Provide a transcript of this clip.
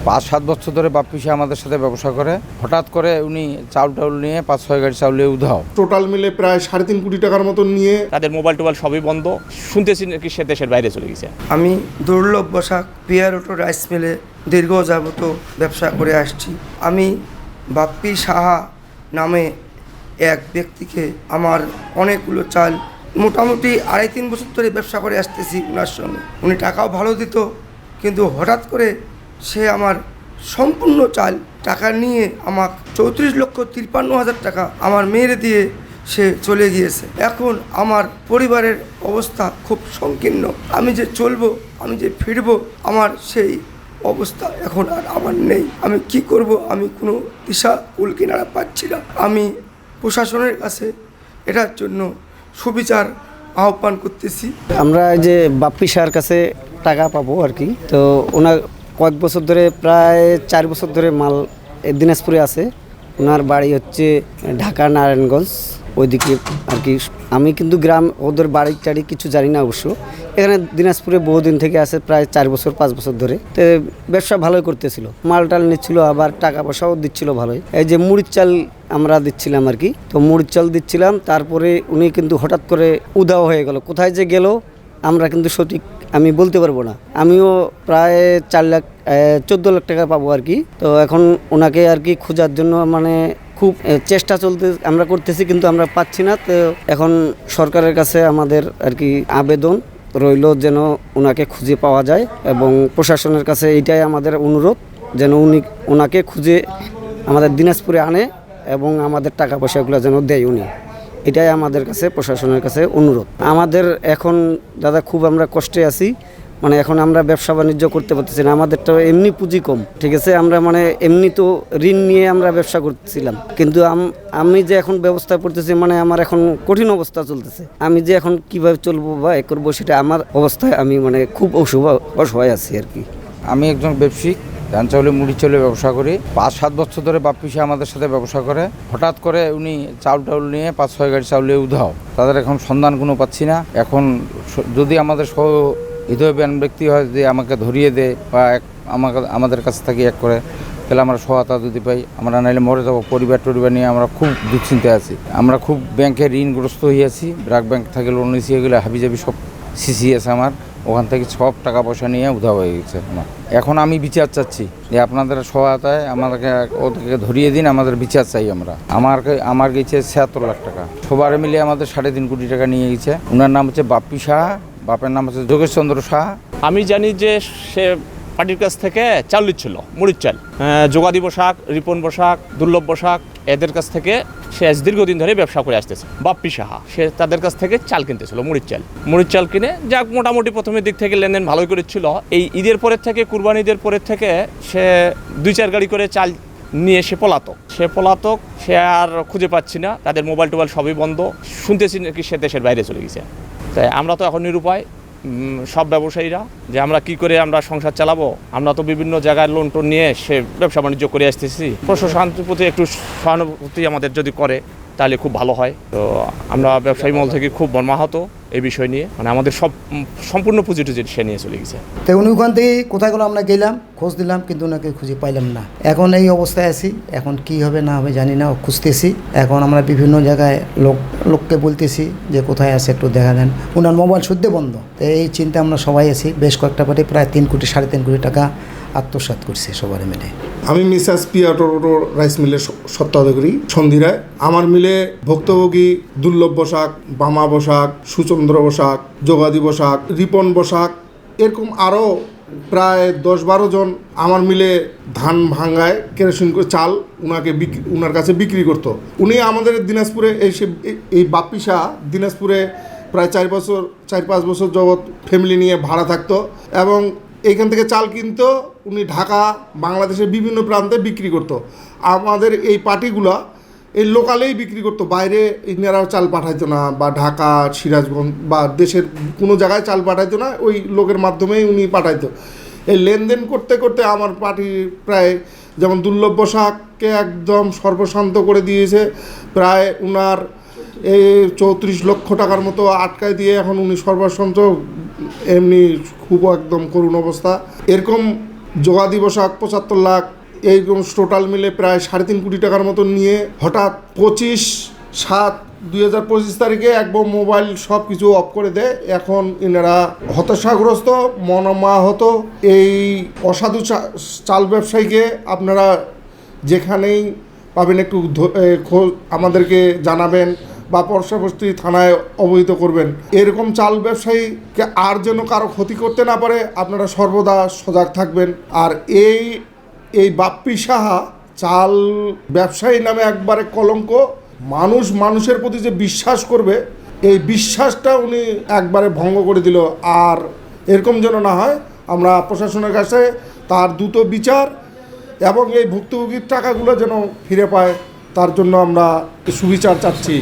5-7 বছর ধরে বাপ্পি শাহ আমাদের সাথে ব্যবসা করে। হঠাৎ করে উনি চাউল নিয়ে 5-6 গাড়ি চাউল নিয়ে উধাও। টোটাল মিলে প্রায় 3.5 কোটি টাকার মতন নিয়ে তাদের মোবাইল টোবাইল সবই বন্ধ। শুনতেছি নাকি সে দেশের বাইরে চলে গেছে। আমি দুর্লভ বসাক পিয়ারোটো রাইস মিলে দীর্ঘ যাবত ব্যবসা করে আসছি। আমি বাপ্পি সাহা নামে এক ব্যক্তিকে আমার অনেকগুলো চাল মোটামুটি 2.5-3 বছর ধরে ব্যবসা করে আসতেছি ওনার সঙ্গে। উনি টাকাও ভালো দিত, কিন্তু হঠাৎ করে সে আমার সম্পূর্ণ চাল টাকা নিয়ে আমার 34,53,000 টাকা আমার মেয়ের দিয়ে সে চলে গিয়েছে। এখন আমার পরিবারের অবস্থা খুব সংকীর্ণ। আমি যে চলবো, আমি যে ফিরবো, আমার সেই অবস্থা এখন আর আমার নেই। আমি কি করব, আমি কোনো দিশা কুল কিনারা পাচ্ছি না। আমি প্রশাসনের কাছে এটার জন্য সুবিচার আহ্বান করতেছি। আমরা যে বাপ্পি শাহর কাছে টাকা পাবো আর কি, তো ওনার কয়েক বছর ধরে প্রায় 4 বছর ধরে মাল দিনাজপুরে আছে। ওনার বাড়ি হচ্ছে ঢাকা নারায়ণগঞ্জ ওইদিকে আর কি। আমি কিন্তু গ্রাম ওদের বাড়ি টাড়ি কিছু জানি না অবশ্য। এখানে দিনাজপুরে বহুদিন থেকে আছে, প্রায় 4-5 বছর ধরে। তো ব্যবসা ভালোই করতেছিল, মাল টাল নিচ্ছিল, আবার টাকা পয়সাও দিচ্ছিল ভালোই। এই যে মুড়ির চাল আমরা দিচ্ছিলাম আর কি, তো মুড়ির চাল দিচ্ছিলাম, তারপরে উনি কিন্তু হঠাৎ করে উধাও হয়ে গেল। কোথায় যে গেল আমরা কিন্তু সঠিক আমি বলতে পারবো না। আমিও প্রায় 14 লাখ টাকা পাবো আর কি। তো এখন ওনাকে আর কি খোঁজার জন্য মানে খুব চেষ্টা আমরা করতেছি, কিন্তু আমরা পাচ্ছি না। তো এখন সরকারের কাছে আমাদের আর কি আবেদন রইল যেন ওনাকে খুঁজে পাওয়া যায়, এবং প্রশাসনের কাছে এইটাই আমাদের অনুরোধ যেন ওনাকে খুঁজে আমাদের দিনাজপুরে আনে এবং আমাদের টাকা পয়সাগুলো যেন দেয় উনি। এটাই আমাদের কাছে প্রশাসনের কাছে অনুরোধ। আমাদের এখন দাদা খুব আমরা কষ্টে আছি, মানে এখন আমরা ব্যবসা বাণিজ্য করতে পারতেছি না। আমাদের তো এমনি পুঁজি কম, ঠিক আছে। আমরা মানে এমনি তো ঋণ নিয়ে আমরা ব্যবসা করতেছিলাম, কিন্তু আমি যে এখন ব্যবস্থা করতেছি মানে আমার এখন কঠিন অবস্থা চলতেছে। আমি যে এখন কিভাবে চলবো বা এ করবো সেটা আমার অবস্থায় আমি মানে খুব অসহায় আছি আর কি। আমি একজন ব্যবসায়িক, ধান চাউলে মুড়ি চাউলে ব্যবসা করি। 5-7 বছর ধরে বাপ্পি শাহ আমাদের সাথে ব্যবসা করে। হঠাৎ করে উনি চাউল নিয়ে 5-6 গাড়ি চাউল নিয়ে উধাও। তাদের এখন সন্ধান কোনো পাচ্ছি না। এখন যদি আমাদের হৃদয়বান ব্যক্তি হয় যে আমাকে ধরিয়ে দেয় বা আমাদের কাছ থেকে এক করে, তাহলে আমরা সহায়তা যদি পাই, আমরা নাইলে মরে যাবো। পরিবার নিয়ে আমরা খুব দুশ্চিন্তায় আছি। আমরা খুব ব্যাংকে ঋণগ্রস্ত হয়েছি। ব্র্যাক ব্যাংক থেকে লোন নিয়েছি, এগুলো হাবিজাবি সব সিসি আছে আমার। ওখান থেকে সব টাকা পয়সা নিয়ে উধাও হয়ে গেছে আমার। এখন আমি বিচার চাচ্ছি যে আপনাদের সহায়তায় আমাদেরকে ওদেরকে ধরিয়ে দিন, আমাদের বিচার চাই আমরা। আমার গেছে 76 লাখ টাকা। সবার মিলে আমাদের 3.5 কোটি টাকা নিয়ে গেছে। ওনার নাম হচ্ছে বাপ্পি শাহ, বাপের নাম হচ্ছে যোগেশচন্দ্র শাহ। আমি জানি যে সে পার্টির কাছ থেকে চাল নিচ্ছিল, মুড়ির চাল। যোগাদি বসাক, রিপন বসাক, দুর্লভ বসাক, এদের কাছ থেকে সে দীর্ঘদিন ধরে ব্যবসা করে আসতেছে। বাপ্পি সাহা সে তাদের কাছ থেকে চাল কিনতেছিল, মুড়ির চাল কিনে যাক মোটামুটি প্রথমের দিক থেকে লেনদেন ভালোই করেছিল। এই ঈদের পরের থেকে, কুরবানি ঈদের পরের থেকে সে 2-4 গাড়ি করে চাল নিয়ে সে পলাতক। সে আর খুঁজে পাচ্ছি না। তাদের মোবাইল টোবাইল সবই বন্ধ। শুনতেছি নাকি সে দেশের বাইরে চলে গেছে। তাই আমরা তো এখন নিরুপায় সব ব্যবসায়ীরা, যে আমরা কি করে আমরা সংসার চালাবো। আমরা তো বিভিন্ন জায়গায় লোন টোন নিয়ে সে ব্যবসা বাণিজ্য করে আসতেছি। প্রশাসনের প্রতি একটু সহানুভূতি আমাদের যদি করে তাহলে খুব ভালো হয়। তো আমরা ব্যবসায়ী মহল থেকে খুব মর্মাহত এই বিষয় নিয়ে, মানে আমাদের সম্পূর্ণ পুঁজি টুজি সে নিয়ে চলে গেছে। তো উনি ওখান থেকে কোথায় গেলো আমরা গেলাম, খোঁজ দিলাম, কিন্তু ওনাকে খুঁজে পাইলাম না। এখন এই অবস্থায় আছি। এখন কি হবে না হবে জানি না, খুঁজতেছি। এখন আমরা বিভিন্ন জায়গায় লোককে বলতেছি যে কোথায় আছে একটু দেখা দেন। ওনার মোবাইল শুদ্ধে বন্ধ। তো এই চিন্তা আমরা সবাই আছি। বেশ কয়েকটা পার্টি প্রায় 3 কোটি 3.5 কোটি টাকা আত্মসাৎ করছে সবার মিলে। আমি মিসাস পিয়ারোটো রাইস মিলের সত্ত্বাধিকারী সন্ধিরায়। আমার মিলে ভুক্তভোগী দুর্লভ বসাক, বামা বসাক, সুচন্দ্র বসাক, যোগাদি বসাক, রিপন বসাক, এরকম আরও প্রায় 10-12 জন আমার মিলে ধান ভাঙ্গায় কেরোসিন করে চাল উনার কাছে বিক্রি করতো। উনি আমাদের দিনাজপুরে এই বাপ্পি শাহ দিনাজপুরে প্রায় 4-5 বছর যাবৎ ফ্যামিলি নিয়ে ভাড়া থাকতো, এবং এইখান থেকে চাল কিনতো। উনি ঢাকা, বাংলাদেশের বিভিন্ন প্রান্তে বিক্রি করতো। আমাদের এই পার্টিগুলো এই লোকালেই বিক্রি করতো, বাইরে ইনারাও চাল পাঠাইতো না, বা ঢাকা, সিরাজগঞ্জ বা দেশের কোনো জায়গায় চাল পাঠাইতো না। ওই লোকের মাধ্যমেই উনি পাঠাইতো। এই লেনদেন করতে করতে আমার পার্টি প্রায়, যেমন দুর্লভ বসাককে একদম সর্বশান্ত করে দিয়েছে। প্রায় উনার এই 34 লক্ষ টাকার মতো আটকায় দিয়ে এখন উনি সর্বশান্ত, এমনি খুব একদম করুণ অবস্থা। এরকম যোগাদি বসাক 75 লাখ, এইরকম টোটাল মিলে প্রায় 3.5 কোটি টাকার মতন নিয়ে হঠাৎ 25/7/2025 তারিখে একবার মোবাইল সব কিছু অফ করে দেয়। এখন এনারা হতাশাগ্রস্ত, মর্মাহত। এই অসাধু চাল ব্যবসায়ীকে আপনারা যেখানেই পাবেন একটু আমাদেরকে জানাবেন বা পার্শ্ববর্তী থানায় অবহিত করবেন। এরকম চাল ব্যবসায়ীকে আর যেন কারো ক্ষতি করতে না পারে আপনারা সর্বদা সজাগ থাকবেন। আর এই বাপ্পি সাহা চাল ব্যবসায়ী নামে একবারে কলঙ্ক। মানুষের প্রতি যে বিশ্বাস করবে, এই বিশ্বাসটা উনি একবারে ভঙ্গ করে দিল। আর এরকম যেন না হয়, আমরা প্রশাসনের কাছে তার দ্রুত বিচার এবং এই ভুক্তভোগীর টাকাগুলো যেন ফিরে পায়, তার জন্য আমরা সুবিচার চাচ্ছি।